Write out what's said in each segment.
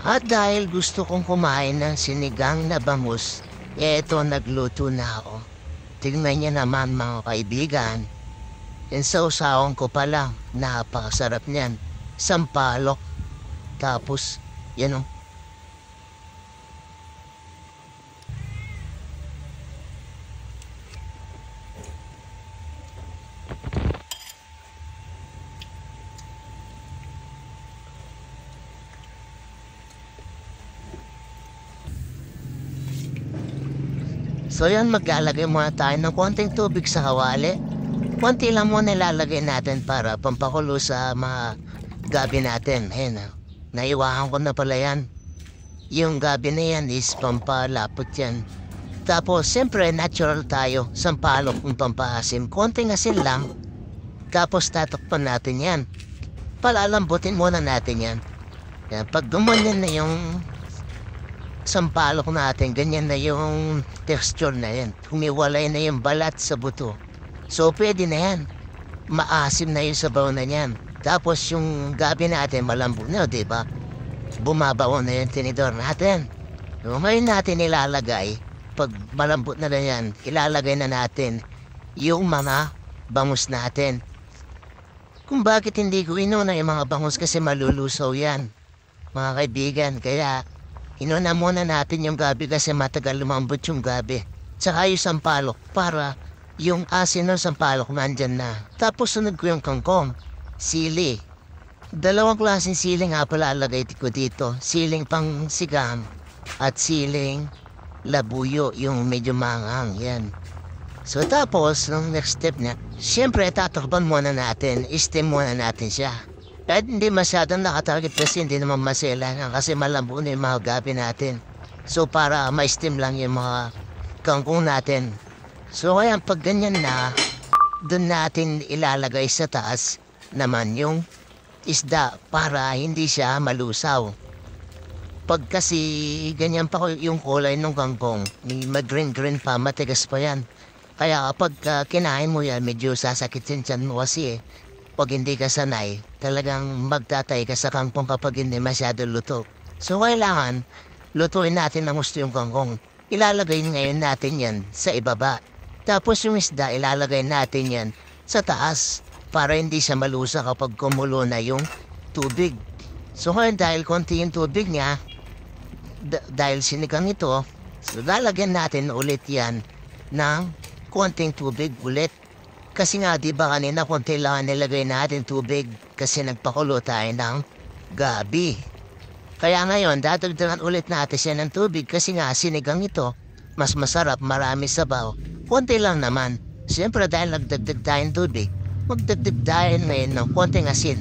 At dahil gusto kong kumain ng sinigang na bangus, eto nagluto na ako. Tingnan niya naman mga kaibigan. Yung sausawan ko pa lang, napakasarap niyan. Sampalok. Tapos, yan o. So yan, maglalagay muna tayo ng konting tubig sa kawali. Konti lang muna ilalagay natin para pampakulo sa mga gabi natin. Ayan, naiwahan ko na pala yan. Yung gabi na yan is pampalapot yan. Tapos, siyempre, natural tayo. Sampalok ng pampaasim. Konting asin lang. Tapos, tatakpan natin yan. Palalambutin muna natin yan. Yan, pag gumanyan na yung sampalok natin, ganyan na yung texture na yan. Humiwalay na yung balat sa buto. So, pwede na yan. Maasim na yung sabaw na yan. Tapos, yung gabi natin, malambot na, diba? Bumabaw na yung tinidor natin. So, ngayon natin ilalagay, pag malambot na yan, ilalagay na natin yung mga bangus natin. Kung bakit hindi ko inuna yung mga bangus kasi malulusaw yan, mga kaibigan. Kaya, inuna muna natin yung gabi kasi matagal lumambot yung gabi. Tsaka yung sampalok para yung asin ng sampalok nandyan na. Tapos sunod ko yung kangkong, sili. Dalawang klaseng siling nga pala alagay ko dito. Siling pang sigam at siling labuyo, yung medyo manghang. Yan. So tapos, nung next step niya, siyempre tatakpan muna natin, steam muna natin siya. Kahit hindi masyadong nakatarget kasi hindi naman masela kasi malambot na yung mga gabi natin. So para ma-steam lang yung mga kangkong natin. So kaya pag ganyan na, doon natin ilalagay sa taas naman yung isda para hindi siya malusaw. Pag kasi ganyan pa yung kulay ng kangkong, mag-green-green pa, matigas pa yan. Kaya kapag kinain mo yan, medyo sasakitin tiyan mo kasi pag hindi ka sanay, talagang magtatay ka sa kangkong kapag hindi masyado luto. So kailangan, lutuin natin ng gusto yung kangkong. Ilalagay ngayon natin yan sa ibaba. Tapos yung isda, ilalagay natin yan sa taas para hindi siya malusa kapag kumulo na yung tubig. So ngayon dahil konti yung tubig niya, dahil sinigang ito, so lalagyan natin ulit yan ng konting tubig ulit. Kasi nga, di ba kanina konti lang nilagay natin tubig kasi nagpakulo tayo ng gabi. Kaya ngayon, dadagdagan ulit natin siya ng tubig kasi nga sinigang ito, mas masarap, marami sabaw. Konti lang naman. Siyempre dahil nagdagdag tayong tubig, magdagdag tayo ngayon ng konting asin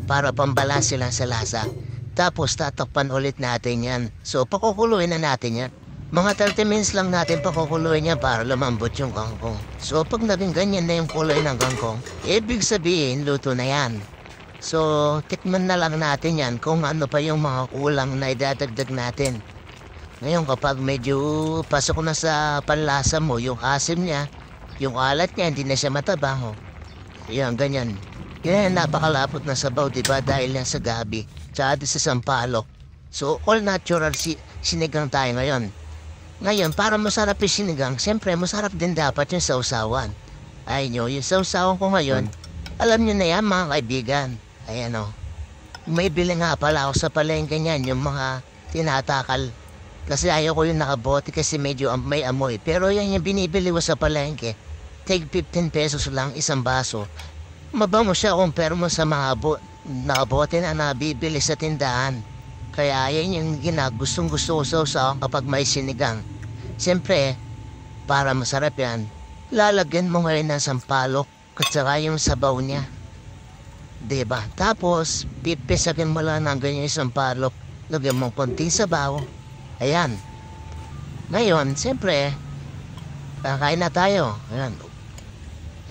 para pambalanse lang sa lasa. Tapos tatakpan ulit natin yan. So pakukuluin na natin yan. Mga 30 minutes lang natin pakukuluin niya para lumambot yung kangkong. So pag naging ganyan na yung kulay ng kangkong, ibig sabihin luto na yan. So tikman na lang natin yan kung ano pa yung mga kulang na idadagdag natin. Ngayon kapag medyo pasok na sa panlasa mo, yung asim niya, yung alat niya, hindi na siya matabang. Yan, ganyan. Yan, napakalapot na sabaw, diba? Dahil yan sa gabi, tsaka sa sampalok. So all natural sinigang tayo ngayon. Ngayon, para masarap yung sinigang, siyempre masarap din dapat yung sausawan. Ay nyo, yung sausawan ko ngayon, alam nyo na yan mga kaibigan. Ayan o. May bili nga pala ako sa palengke niyan, yung mga tinatakal. Kasi ayaw ko yung nakabote kasi medyo may amoy. Pero yan yung binibili ko sa palengke. Take 15 pesos lang isang baso. Mabango siya kumpara mo sa mga nakabote na nabibili sa tindahan. Kaya yan yung gustong gusto ko sa kapag may sinigang. Siyempre, para masarap yan, lalagyan mo ngayon ng sampalok at saka yung sabaw niya. Diba? Tapos, pipisakin mo lang ng ganyan yung sampalok. Lagyan mo konting sabaw. Ayan. Ngayon, siyempre, kakain na tayo. Ayan.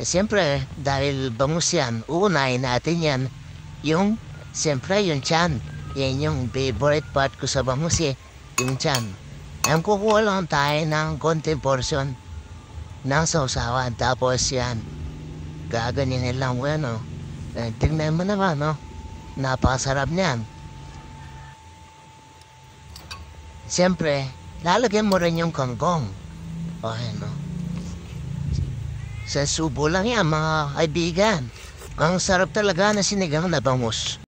Siyempre, dahil bangus yan, uunahin natin yan yung, siyempre, yung tiyan. Yan yung favorite part ko sa bangus yung tiyan. Ang kukuha lang tayo ng konting portion ng sausawan. Tapos yan, gaganyanin lang mo yan, tingnan mo naman, napakasarap niyan. Siyempre, lalagyan mo rin yung kangkong. Okay, no? Sa subo lang yan, mga kaibigan. Ang sarap talaga na sinigang na bangus.